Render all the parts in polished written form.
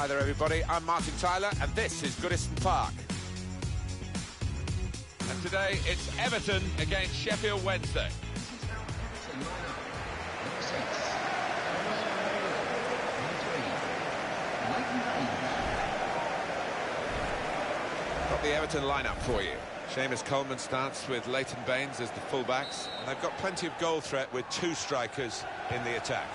Hi there everybody, I'm Martin Tyler and this is Goodison Park. And today it's Everton against Sheffield Wednesday. Got the Everton lineup for you. Seamus Coleman starts with Leighton Baines as the fullbacks, and they've got plenty of goal threat with two strikers in the attack.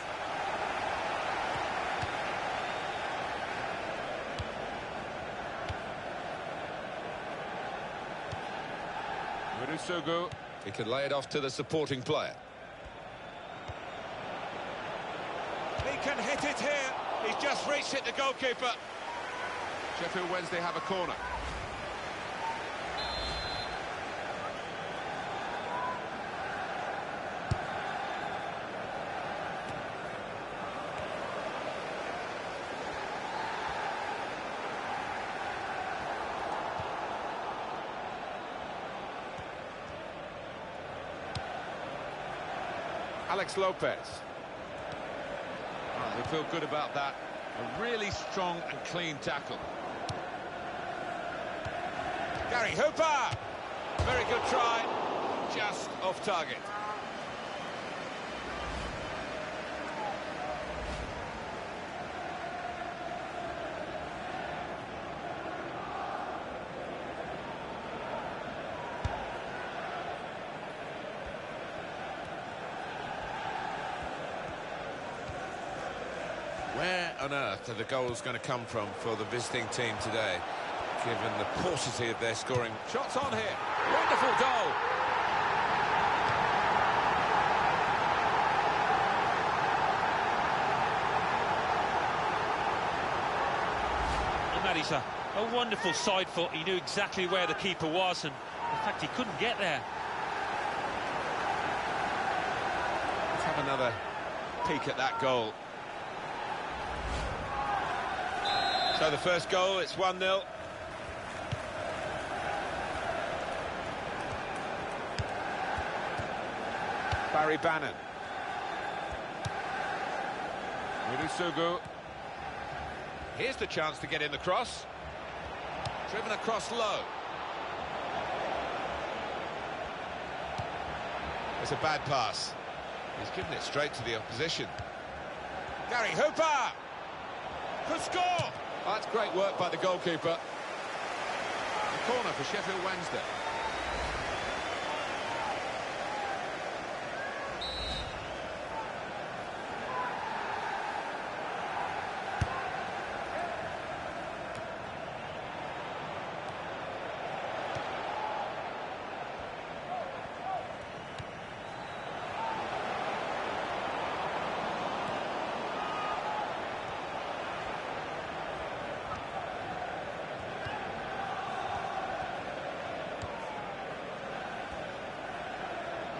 Sugu, he can lay it off to the supporting player. He can hit it here. He's just reached it, the goalkeeper. Sheffield Wednesday have a corner. Alex Lopez. Oh, they feel good about that. A really strong and clean tackle. Gary Hooper! Very good try. Just off target. Where on earth are the goals going to come from for the visiting team today, given the paucity of their scoring? Shots on here. Wonderful goal. And that is a wonderful side foot. He knew exactly where the keeper was, and in fact he couldn't get there. Let's have another peek at that goal. So the first goal, it's 1-0. Barry Bannon. Sugu. Here's the chance to get in the cross. Driven across low. It's a bad pass. He's given it straight to the opposition. Gary Hooper could score. Oh, that's great work by the goalkeeper. A corner for Sheffield Wednesday.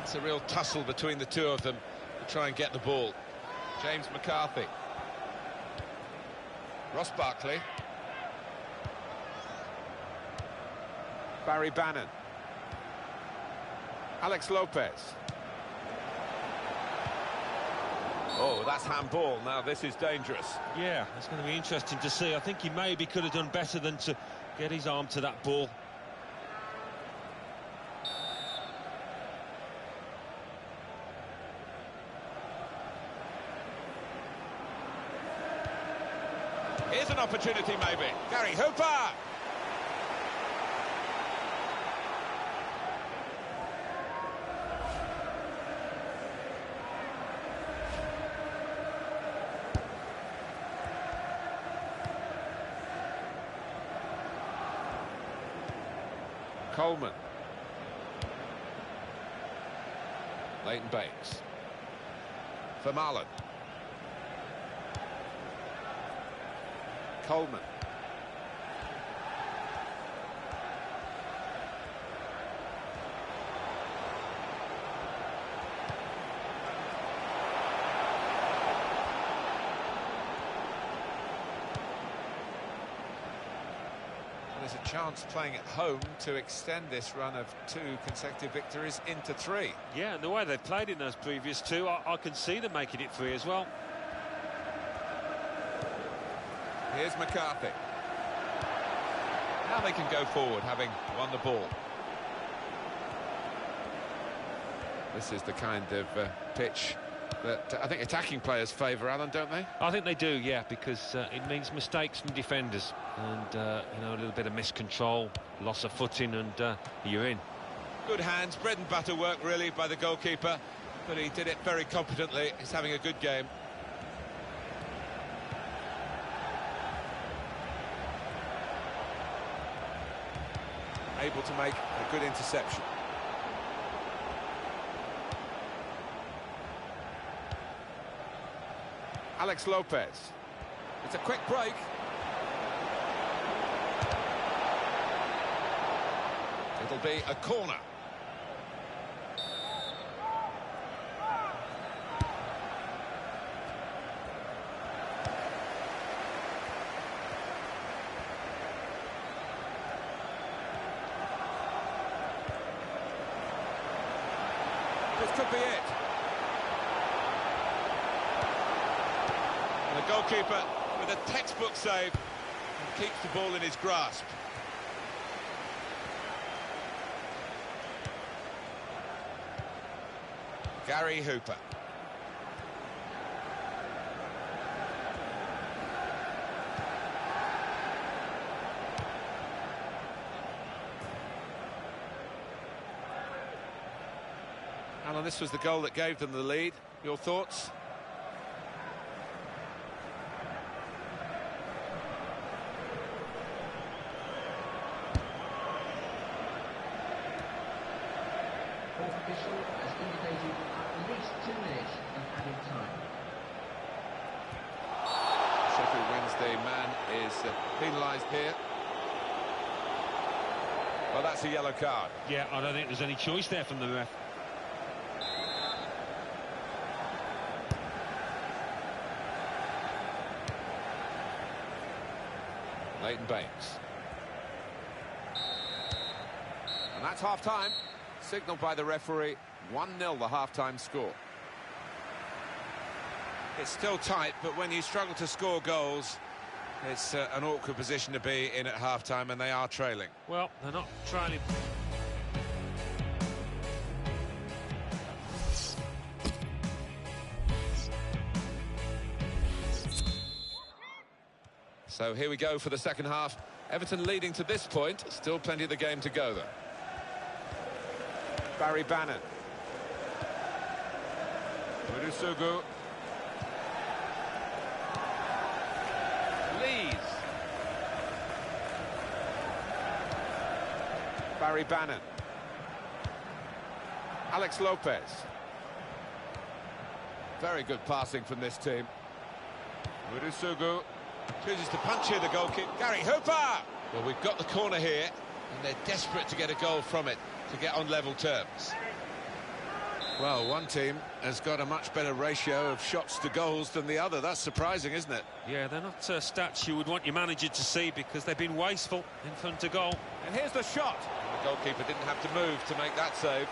It's a real tussle between the two of them to try and get the ball. James McCarthy. Ross Barkley. Barry Bannon. Alex Lopez. Oh, that's handball. Now this is dangerous. Yeah, it's going to be interesting to see. I think he maybe could have done better than to get his arm to that ball. Here's an opportunity, maybe. Gary Hooper! Coleman. Leighton Baines. Vermaelen. Coleman. There's a chance playing at home to extend this run of 2 consecutive victories into 3. Yeah, and the way they've played in those previous 2, I can see them making it 3 as well. Here's McCarthy. Now they can go forward, having won the ball. This is the kind of pitch that I think attacking players favour, Alan, don't they? I think they do, yeah, because it means mistakes from defenders and, you know, a little bit of miscontrol, loss of footing, and you're in. Good hands, bread and butter work, really, by the goalkeeper, but he did it very competently. He's having a good game. Able to make a good interception. Alex Lopez. It's a quick break. It'll be a corner. This could be it. And the goalkeeper with a textbook save and keeps the ball in his grasp. Gary Hooper. Alan, this was the goal that gave them the lead. Your thoughts? Fourth official has indicated at least 2 minutes of added time. Sheffield Wednesday man is penalised here. Well, that's a yellow card. Yeah, I don't think there's any choice there from the ref. Leighton Baines. And that's half-time. Signalled by the referee, 1-0 the half-time score. It's still tight, but when you struggle to score goals, it's an awkward position to be in at half-time, and they are trailing. Well, they're not trailing. So here we go for the second half. Everton leading to this point. Still plenty of the game to go, though. Barry Bannon. Udusugu. Lees. Barry Bannon. Alex Lopez. Very good passing from this team. Udusugu. Chooses to punch here, the goalkeeper. Gary Hooper! Well, we've got the corner here, and they're desperate to get a goal from it, to get on level terms. Well, one team has got a much better ratio of shots to goals than the other. That's surprising, isn't it? Yeah, they're not stats you would want your manager to see because they've been wasteful in front of goal. And here's the shot. And the goalkeeper didn't have to move to make that save.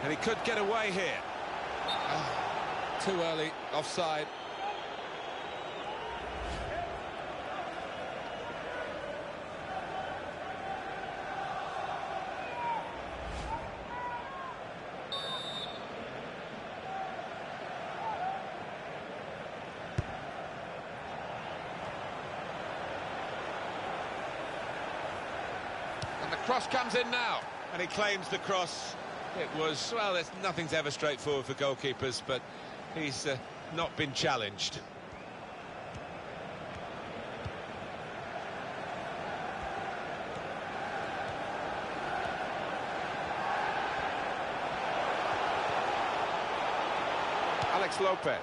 And he could get away here. Too early, offside. And the cross comes in now, and he claims the cross. It was, well, nothing's ever straightforward for goalkeepers, but he's not been challenged. Alex Lopez.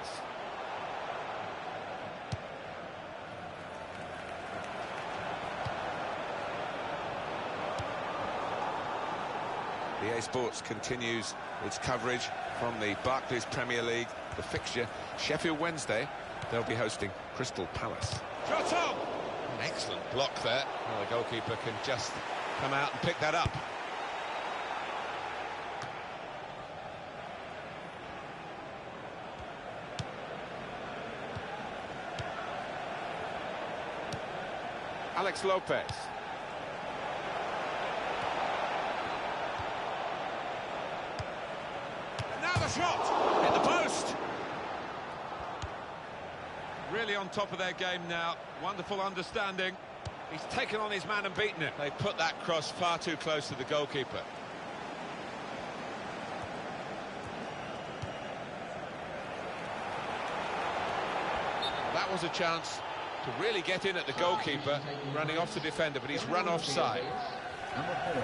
EA Sports continues its coverage from the Barclays Premier League. The fixture, Sheffield Wednesday, they'll be hosting Crystal Palace. Shot on! An excellent block there. Well, the goalkeeper can just come out and pick that up. Alex Lopez. And now the shot! Hit the post! Really on top of their game now. Wonderful understanding. He's taken on his man and beaten him. They put that cross far too close to the goalkeeper. That was a chance to really get in at the goalkeeper, running off the defender, but he's run offside. Number 4.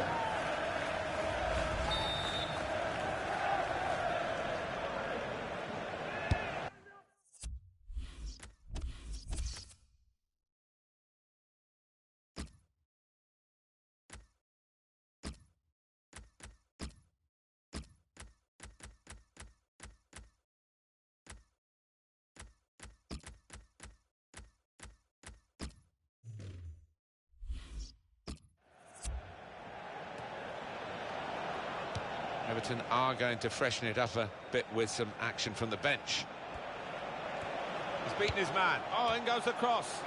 Everton are going to freshen it up a bit with some action from the bench. He's beaten his man. Oh, in goes the cross.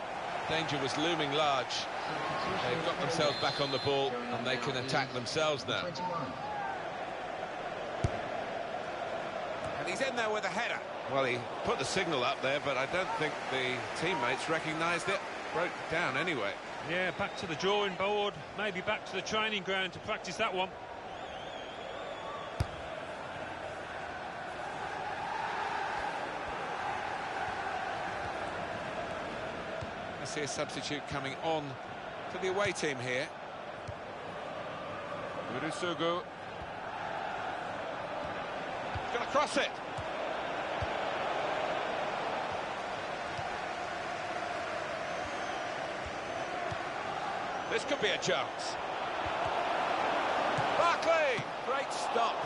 Danger was looming large. They've got themselves back on the ball and they can attack themselves now. And he's in there with a header. Well, he put the signal up there, but I don't think the teammates recognised it. Broke down anyway. Yeah, back to the drawing board, maybe back to the training ground to practice that one. I see a substitute coming on for the away team here. Urusugu. He's going to cross it. This could be a chance. Barkley! Great stop.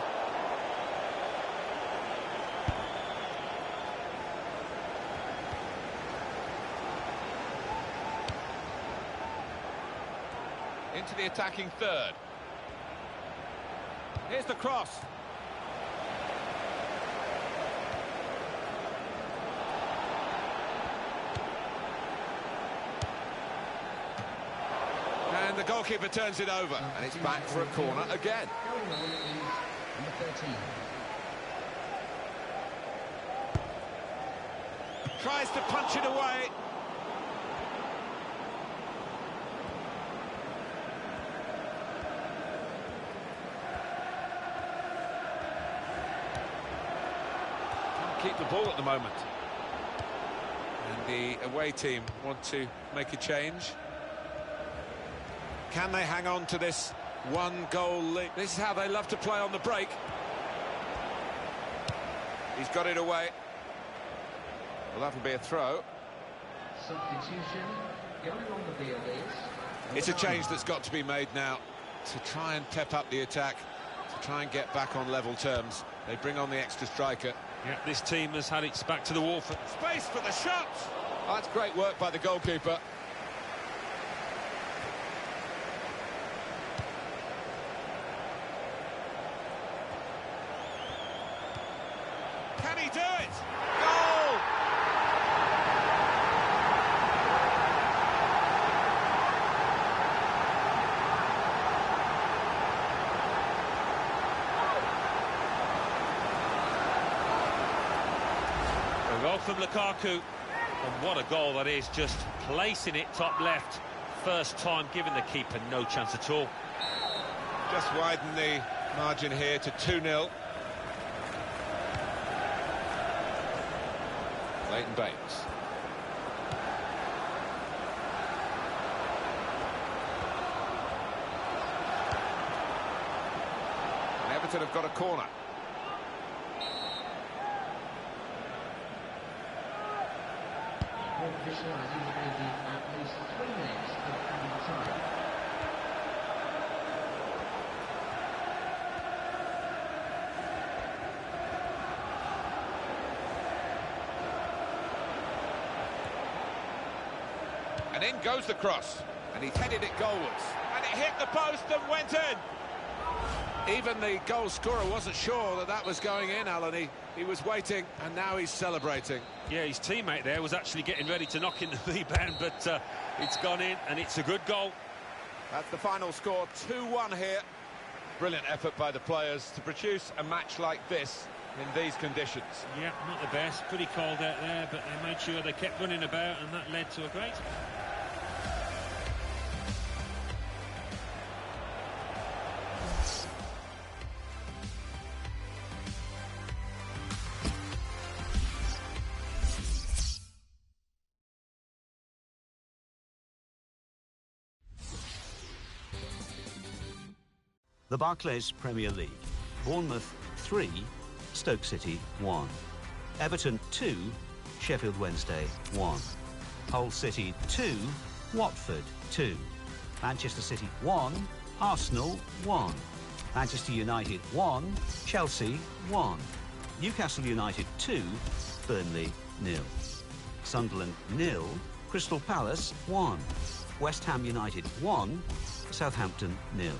Into the attacking third. Here's the cross. And the goalkeeper turns it over, and it's back for a corner again. Number 13. Tries to punch it away. Keep the ball at the moment. And the away team want to make a change. Can they hang on to this one-goal lead? This is how they love to play on the break. He's got it away. Well, that'll be a throw. Substitution going on the field is... It's a change that's got to be made now to try and pep up the attack, to try and get back on level terms. They bring on the extra striker. Yeah, this team has had its back to the wall for... Space for the shot! Oh, that's great work by the goalkeeper. Can he do it? Goal! A goal from Lukaku, and what a goal that is, just placing it top left. First time giving the keeper no chance at all. Just widen the margin here to 2-0. Leighton Baines. And Everton have got a corner. Official has indicated at least 3 minutes of added time. And in goes the cross. And he's headed it goalwards. And it hit the post and went in. Even the goal scorer wasn't sure that that was going in, Alan. He was waiting, and now he's celebrating. Yeah, his teammate there was actually getting ready to knock in the rebound, but it's gone in, and it's a good goal. That's the final score, 2-1 here. Brilliant effort by the players to produce a match like this in these conditions. Yeah, not the best. Pretty cold out there, but they made sure they kept running about, and that led to a great... The Barclays Premier League. Bournemouth 3, Stoke City 1. Everton 2, Sheffield Wednesday 1. Hull City 2, Watford 2. Manchester City 1, Arsenal 1. Manchester United 1, Chelsea 1. Newcastle United 2, Burnley 0. Sunderland 0, Crystal Palace 1. West Ham United 1, Southampton 0.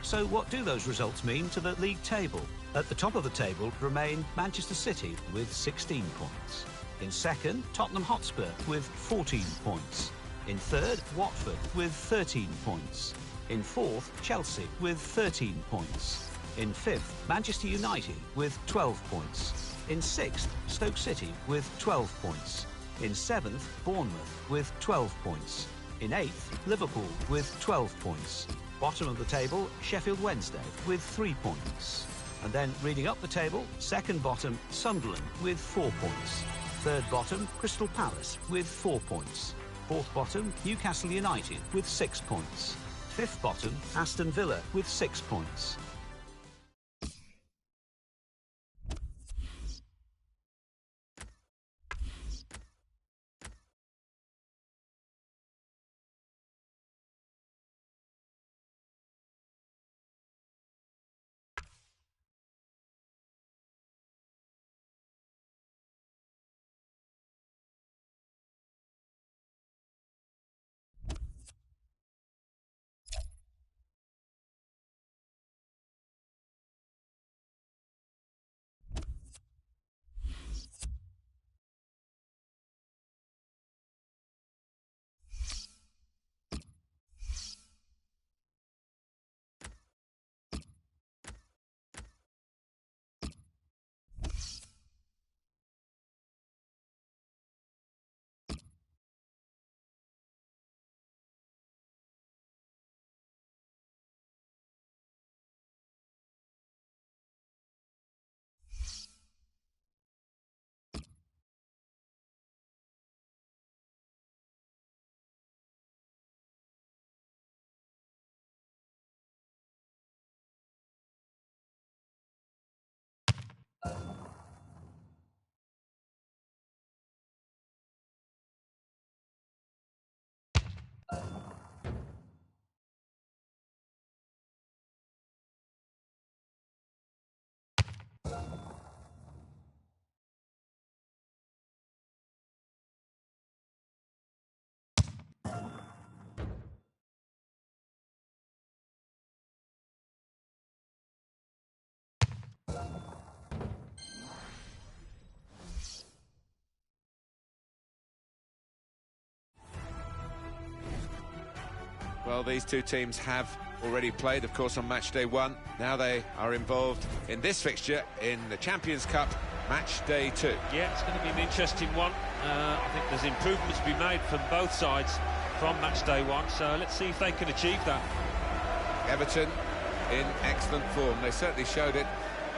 So what do those results mean to the league table? At the top of the table remain Manchester City with 16 points. In second, Tottenham Hotspur with 14 points. In third, Watford with 13 points. In fourth, Chelsea with 13 points. In fifth, Manchester United with 12 points. In sixth, Stoke City with 12 points. In seventh, Bournemouth with 12 points. In eighth, Liverpool with 12 points. Bottom of the table, Sheffield Wednesday with 3 points. And then reading up the table, second bottom, Sunderland with 4 points. Third bottom, Crystal Palace with 4 points. Fourth bottom, Newcastle United with 6 points. Fifth bottom, Aston Villa with 6 points. Well, these two teams have already played, of course, on match day 1. Now they are involved in this fixture in the Champions Cup, match day 2. Yeah, it's going to be an interesting one. I think there's improvements to be made from both sides from match day 1, so let's see if they can achieve that. Everton in excellent form. They certainly showed it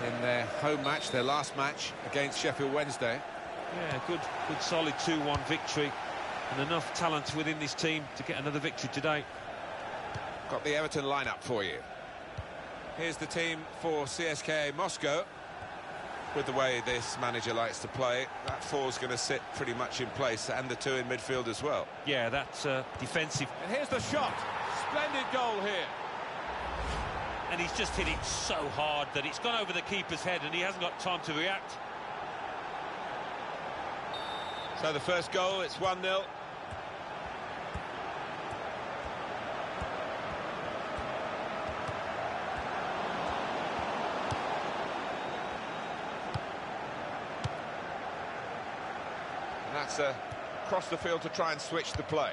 in their home match, their last match against Sheffield Wednesday. Yeah, good solid 2-1 victory, and enough talent within this team to get another victory today. Got the Everton lineup for you. Here's the team for CSKA Moscow. With the way this manager likes to play, that four's going to sit pretty much in place, and the two in midfield as well. Yeah, that's defensive. And here's the shot. Splendid goal here. And he's just hit it so hard that it's gone over the keeper's head and he hasn't got time to react. So the first goal, it's 1-0. gets across the field to try and switch the play.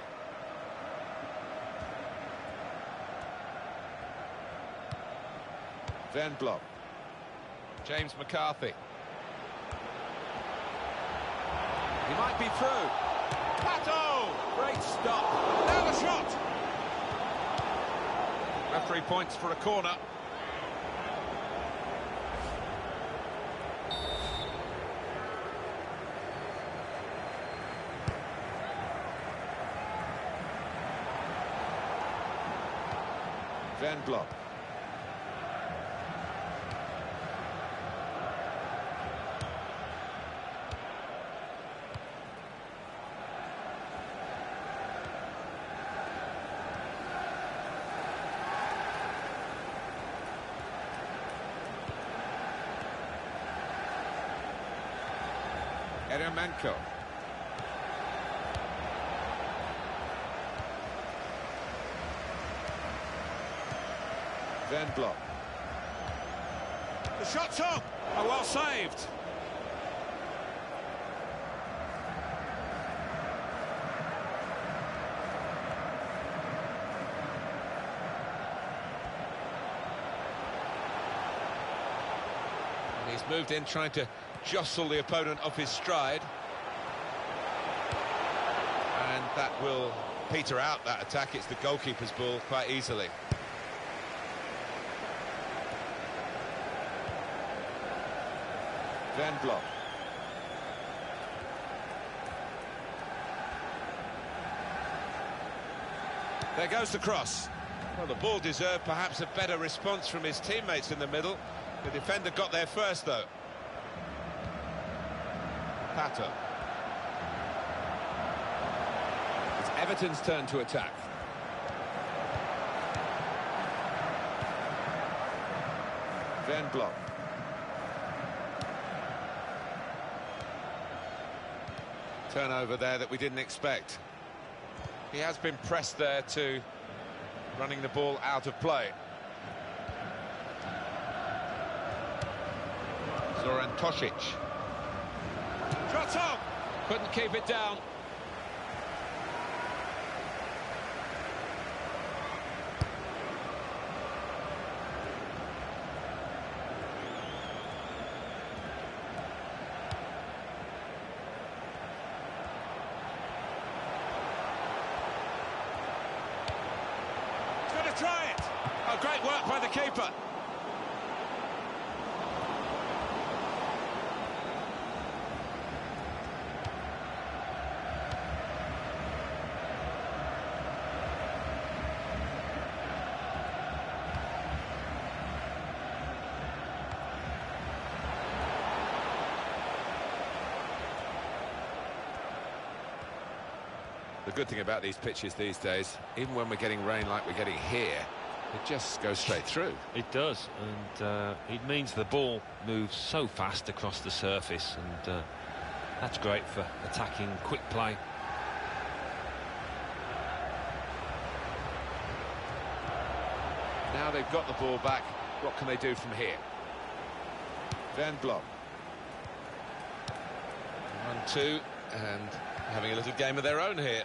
Van Blok. James McCarthy. He might be through. Pato! Great stop. Now the shot! Referee points for a corner. Van Blok. Eremenko. Van Blok. The shot's on. Oh, well saved. And he's moved in trying to jostle the opponent off his stride, and that will peter out that attack. It's the goalkeeper's ball quite easily. Van Blok. There goes the cross. Well, the ball deserved perhaps a better response from his teammates in the middle. The defender got there first, though. Pato. It's Everton's turn to attack. Van Blok. Turnover there that we didn't expect. He has been pressed there to running the ball out of play. Zoran Tosic. Shot on! Couldn't keep it down. He's going to try it! Oh, great work by the keeper. The good thing about these pitches these days, even when we're getting rain like we're getting here, it just goes straight through. It does, and it means the ball moves so fast across the surface, and that's great for attacking quick play. Now they've got the ball back, what can they do from here? Van Blok. 1-2, and having a little game of their own here.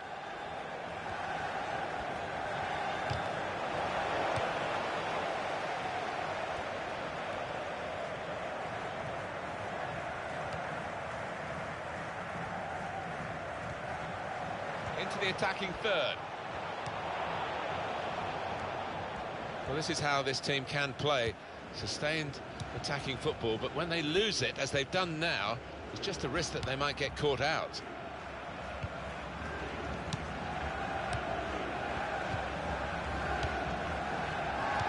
Into the attacking third. Well, this is how this team can play. Sustained attacking football, but when they lose it, as they've done now, it's just a risk that they might get caught out.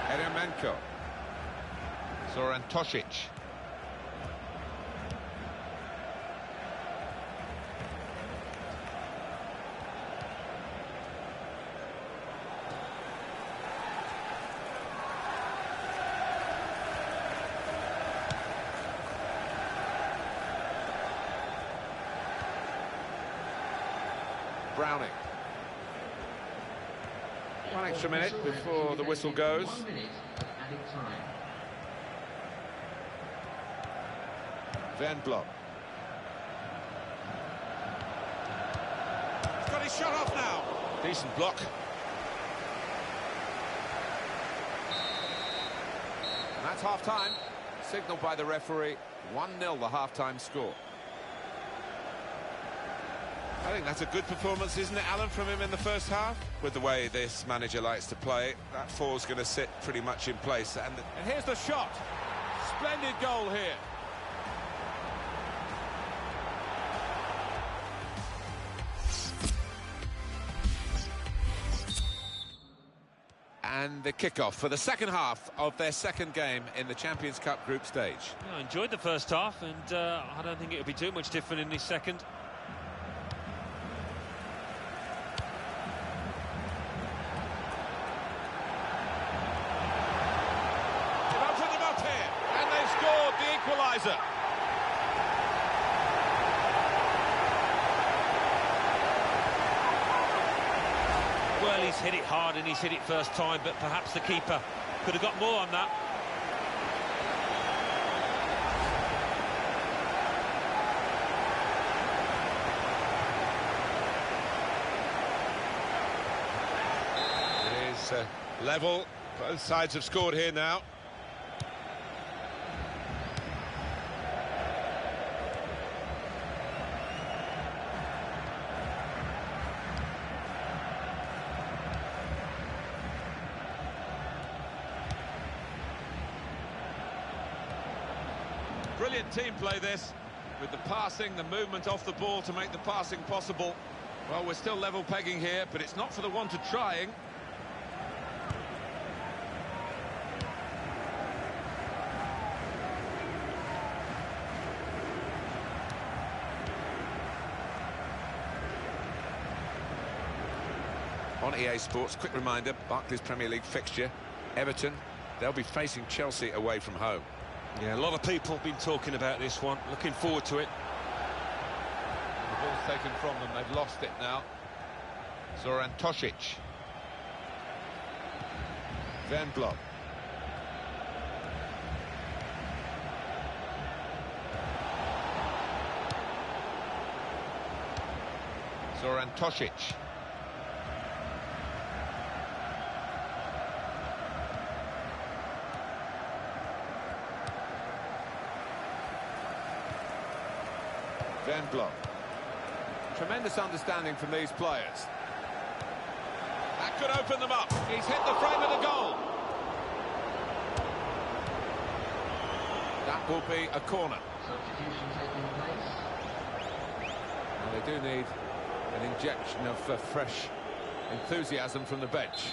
Eremenko. Zoran Tosic. Browning. 1 extra minute before the whistle goes. 1 minute of added time. Van Blok. he's shot off now. Decent block. And that's half-time. Signalled by the referee. 1-0 the half-time score. I think that's a good performance, isn't it, Alan, from him in the first half? With the way this manager likes to play, that four's going to sit pretty much in place. And here's the shot. Splendid goal here. And the kickoff for the second half of their second game in the Champions Cup group stage. Yeah, I enjoyed the first half, and I don't think it'll be too much different in this second. They've opened them up here, and they've scored the equaliser. Well, he's hit it hard and he's hit it first time, but perhaps the keeper could have got more on that. It is level. Both sides have scored here now. Brilliant team play this, with the passing, the movement off the ball to make the passing possible. Well, we're still level pegging here, but it's not for the want of trying. On EA Sports, quick reminder, Barclays Premier League fixture, Everton, they'll be facing Chelsea away from home. Yeah, a lot of people have been talking about this one. Looking forward to it. The ball's taken from them. They've lost it now. Zoran Tosic. Van Blok. Zoran Tosic. Van Blok. Tremendous understanding from these players. That could open them up. He's hit the frame of the goal. That will be a corner. Substitution taking place. And they do need an injection of fresh enthusiasm from the bench.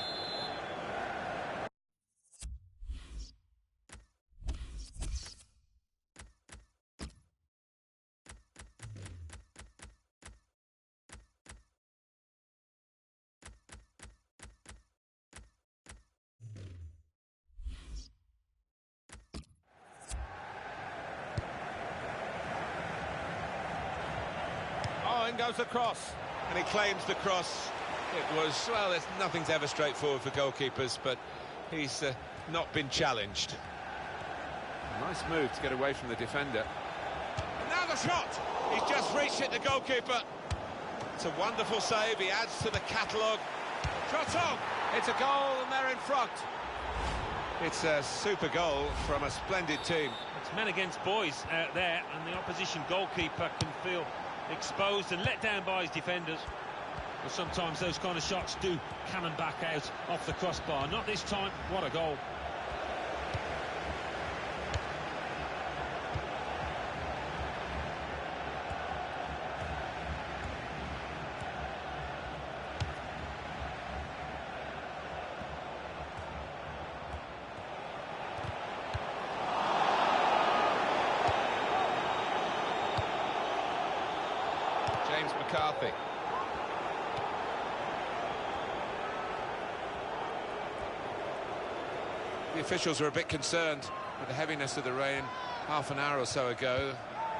In goes the cross, and he claims the cross. It was, well, nothing's ever straightforward for goalkeepers, but he's not been challenged. Nice move to get away from the defender. And now the shot! He's just reached it, the goalkeeper. It's a wonderful save, he adds to the catalogue. Shot on! It's a goal, and they're in front. It's a super goal from a splendid team. It's men against boys out there, and the opposition goalkeeper can feel exposed and let down by his defenders. But sometimes those kind of shots do cannon back out off the crossbar. Not this time. What a goal. McCarthy. The officials are a bit concerned with the heaviness of the rain half an hour or so ago.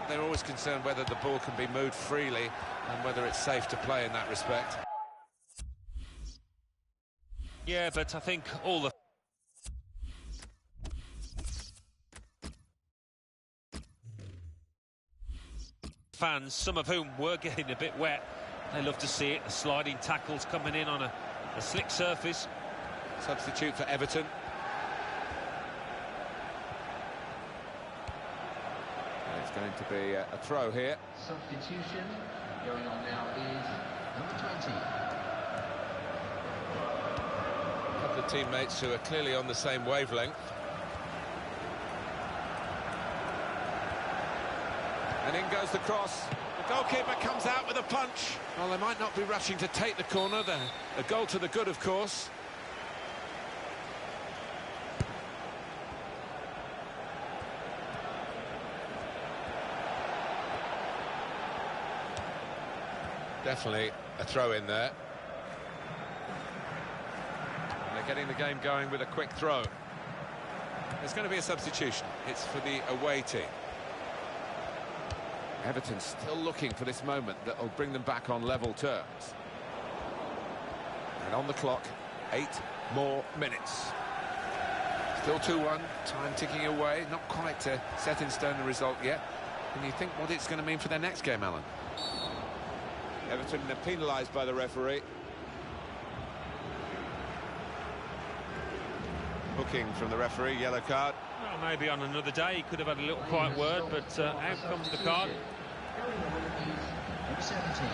They're always concerned whether the ball can be moved freely and whether it's safe to play in that respect. Yeah, but I think all the fans, some of whom were getting a bit wet, They love to see it. The sliding tackles coming in on a slick surface. Substitute for Everton. And it's going to be a throw here. Substitution going on now is number 20. A couple of teammates who are clearly on the same wavelength. And in goes the cross. The goalkeeper comes out with a punch. Well, they might not be rushing to take the corner. A goal to the good, of course. Definitely a throw in there. And they're getting the game going with a quick throw. There's going to be a substitution. It's for the away team. Everton still looking for this moment that will bring them back on level terms. And on the clock, 8 more minutes. Still 2-1, time ticking away. Not quite set in stone the result yet. Can you think what it's going to mean for their next game, Alan? Everton are penalised by the referee. Booking from the referee, yellow card. Well, maybe on another day he could have had a little quiet word, but out comes the card. Going on is number 17.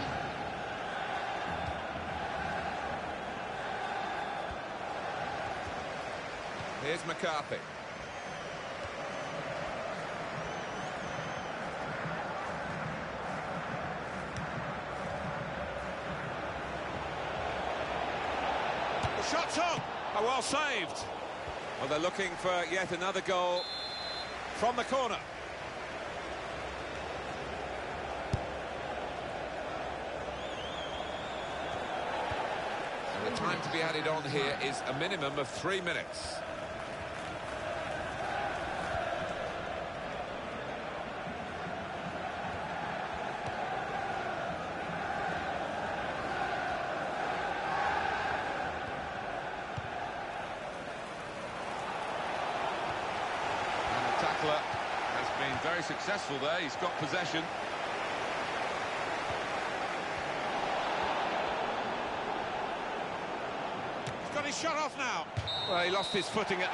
Here's McCarthy. The shot's on! Oh, well saved. Well, they're looking for yet another goal from the corner. And the time to be added on here is a minimum of 3 minutes. Tackler has been very successful there. He's got possession. He's got his shot off now. Well, he lost his footing at